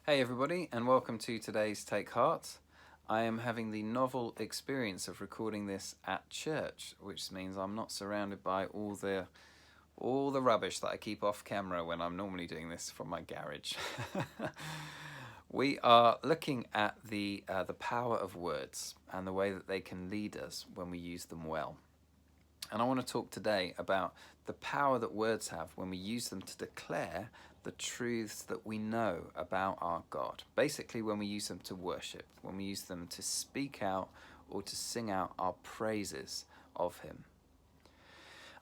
Hey everybody, and welcome to today's Take Heart. I am having the novel experience of recording this at church, which means I'm not surrounded by all the rubbish that I keep off camera when I'm normally doing this from my garage. We are looking at the power of words and the way that they can lead us when we use them well. And I want to talk today about the power that words have when we use them to declare the truths that we know about our God. Basically, when we use them to worship, when we use them to speak out or to sing out our praises of Him.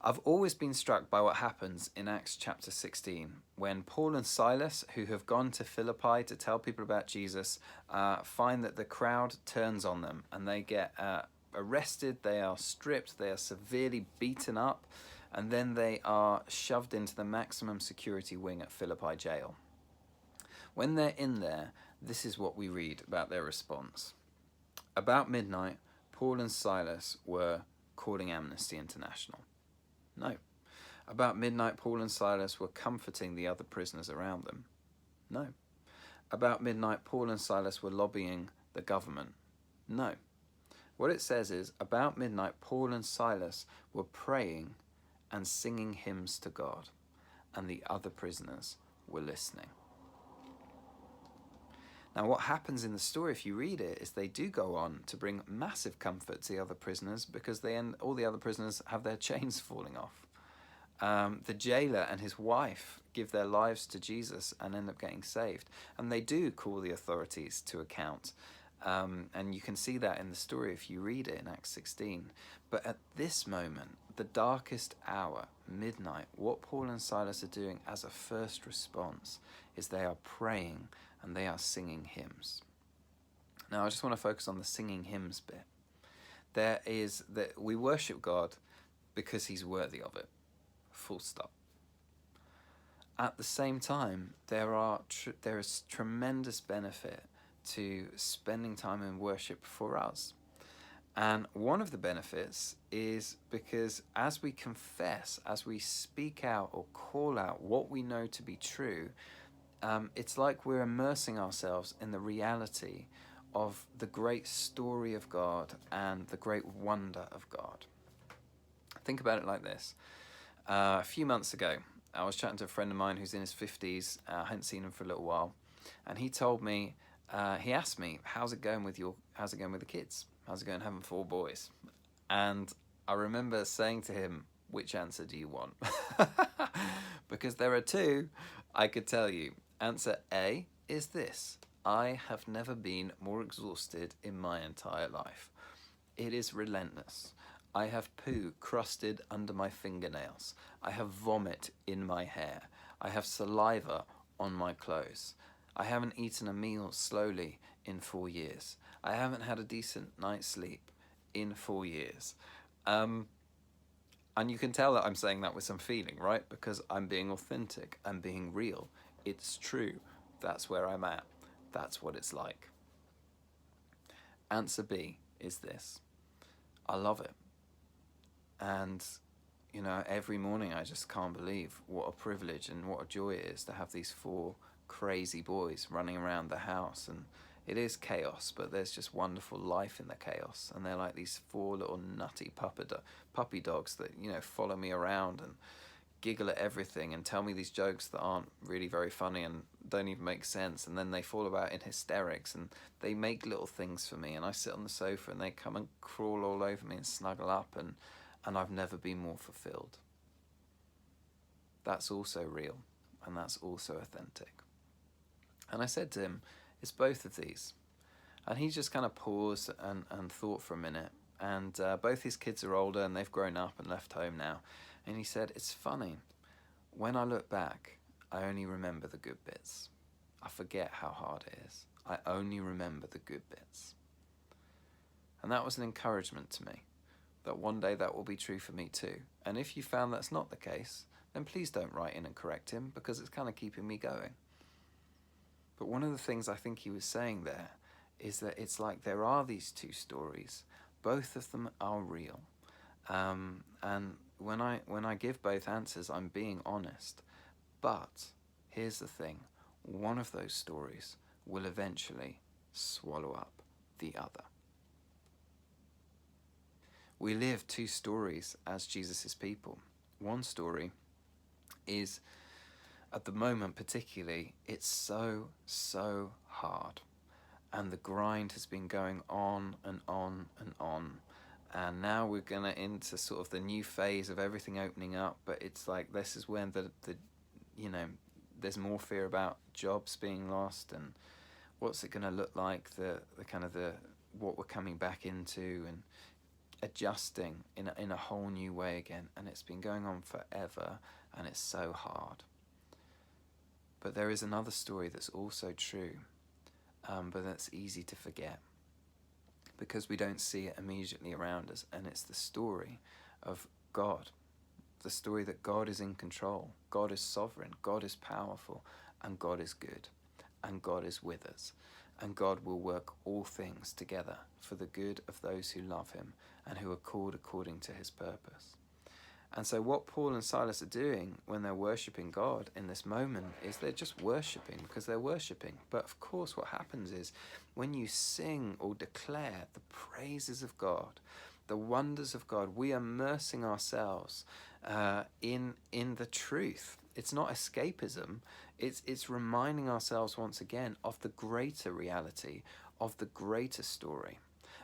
I've always been struck by what happens in Acts chapter 16 when Paul and Silas, who have gone to Philippi to tell people about Jesus, find that the crowd turns on them and they get arrested, they are stripped, they are severely beaten up, and then they are shoved into the maximum security wing at Philippi jail. When they're in there, this is what we read about their response. About midnight, Paul and Silas were calling Amnesty International. No. About midnight, Paul and Silas were comforting the other prisoners around them. No. About midnight, Paul and Silas were lobbying the government. No. What it says is, about midnight, Paul and Silas were praying and singing hymns to God, and the other prisoners were listening. Now, what happens in the story, if you read it, is they do go on to bring massive comfort to the other prisoners because all the other prisoners have their chains falling off. The jailer and his wife give their lives to Jesus and end up getting saved. And they do call the authorities to account. And you can see that in the story if you read it in Acts 16. But at this moment, the darkest hour, midnight, what Paul and Silas are doing as a first response is they are praying and they are singing hymns. Now, I just want to focus on the singing hymns bit. There is that we worship God because He's worthy of it. Full stop. At the same time, there is tremendous benefit to spending time in worship for us. And one of the benefits is because as we confess, as we speak out or call out what we know to be true, it's like we're immersing ourselves in the reality of the great story of God and the great wonder of God. Think about it like this. A few months ago, I was chatting to a friend of mine who's in his 50s. I hadn't seen him for a little while. And he told me, he asked me, how's it going with the kids? How's it going having 4 boys? And I remember saying to him, which answer do you want? Because there are 2 I could tell you. Answer A is this: I have never been more exhausted in my entire life. It is relentless. I have poo crusted under my fingernails. I have vomit in my hair. I have saliva on my clothes. I haven't eaten a meal slowly in 4 years. I haven't had a decent night's sleep in 4 years. And you can tell that I'm saying that with some feeling, right? Because I'm being authentic. I'm being real. It's true. That's where I'm at. That's what it's like. Answer B is this: I love it. And, every morning I just can't believe what a privilege and what a joy it is to have these 4 crazy boys running around the house. And it is chaos, but there's just wonderful life in the chaos. And they're like these 4 little nutty puppy dogs that, follow me around and giggle at everything and tell me these jokes that aren't really very funny and don't even make sense, and then they fall about in hysterics and they make little things for me, and I sit on the sofa and they come and crawl all over me and snuggle up, and I've never been more fulfilled. That's also real, and that's also authentic. And I said to him, it's both of these. And he just kind of paused and thought for a minute, and both his kids are older and they've grown up and left home now. And he said, it's funny, when I look back, I only remember the good bits. I forget how hard it is. I only remember the good bits. And that was an encouragement to me, that one day that will be true for me too. And if you found that's not the case, then please don't write in and correct him, because it's kind of keeping me going. But one of the things I think he was saying there is that it's like there are these 2 stories. Both of them are real. And when I give both answers, I'm being honest. But here's the thing: one of those stories will eventually swallow up the other. We live two stories as Jesus' people. One story is, at the moment particularly, it's so hard. And the grind has been going on and on and on. And now we're going to into sort of the new phase of everything opening up. But it's like, this is when the there's more fear about jobs being lost and what's it going to look like, the what we're coming back into, and adjusting in a whole new way again. And it's been going on forever, and it's so hard. But there is another story that's also true, but that's easy to forget because we don't see it immediately around us. And it's the story of God, the story that God is in control, God is sovereign, God is powerful, and God is good, and God is with us, and God will work all things together for the good of those who love him and who are called according to his purpose. And so what Paul and Silas are doing when they're worshipping God in this moment is they're just worshipping because they're worshipping. But of course what happens is when you sing or declare the praises of God, the wonders of God, we are immersing ourselves in the truth. It's not escapism. It's reminding ourselves once again of the greater reality, of the greater story.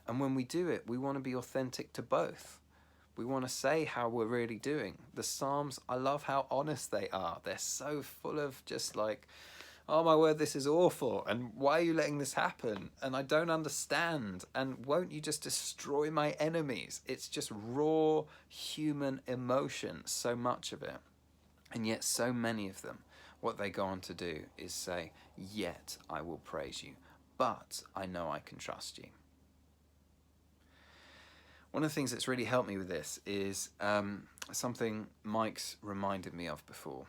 And when we do it, we want to be authentic to both. We want to say how we're really doing. The Psalms, I love how honest they are. They're so full of just like, oh my word, this is awful. And why are you letting this happen? And I don't understand. And won't you just destroy my enemies? It's just raw human emotion, so much of it. And yet so many of them, what they go on to do is say, yet I will praise you, but I know I can trust you. One of the things that's really helped me with this is something Mike's reminded me of before.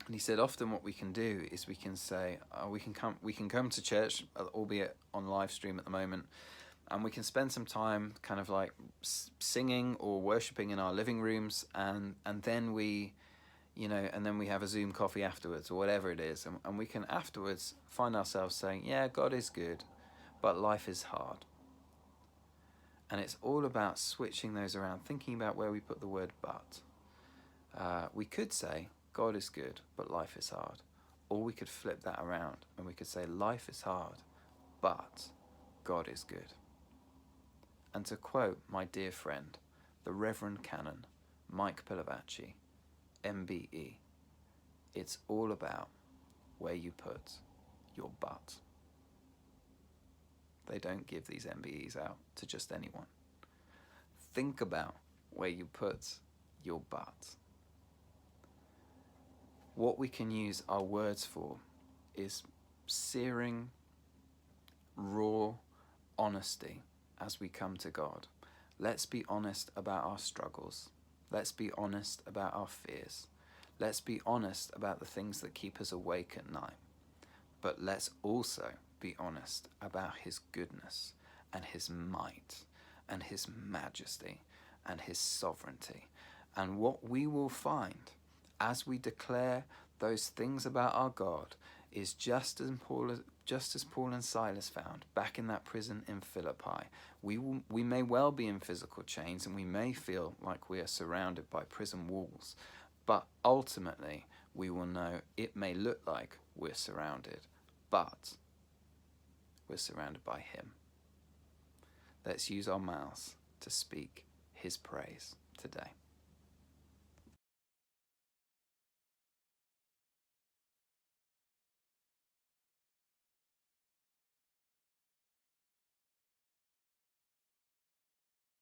And he said often what we can do is we can say, we can come to church, albeit on live stream at the moment, and we can spend some time kind of like singing or worshipping in our living rooms, and then we have a Zoom coffee afterwards or whatever it is, and we can afterwards find ourselves saying, yeah, God is good, but life is hard. And it's all about switching those around, thinking about where we put the word but. We could say, God is good, but life is hard. Or we could flip that around and we could say, life is hard, but God is good. And to quote my dear friend, the Reverend Canon Mike Pilavachi, MBE, it's all about where you put your but. They don't give these MBEs out to just anyone. Think about where you put your but. What we can use our words for is searing, raw honesty as we come to God. Let's be honest about our struggles. Let's be honest about our fears. Let's be honest about the things that keep us awake at night. But let's also be honest about his goodness and his might and his majesty and his sovereignty. And what we will find as we declare those things about our God is just as Paul and Silas found back in that prison in Philippi. We may well be in physical chains and we may feel like we are surrounded by prison walls, but ultimately we will know it may look like we're surrounded, but we're surrounded by him. Let's use our mouths to speak his praise today.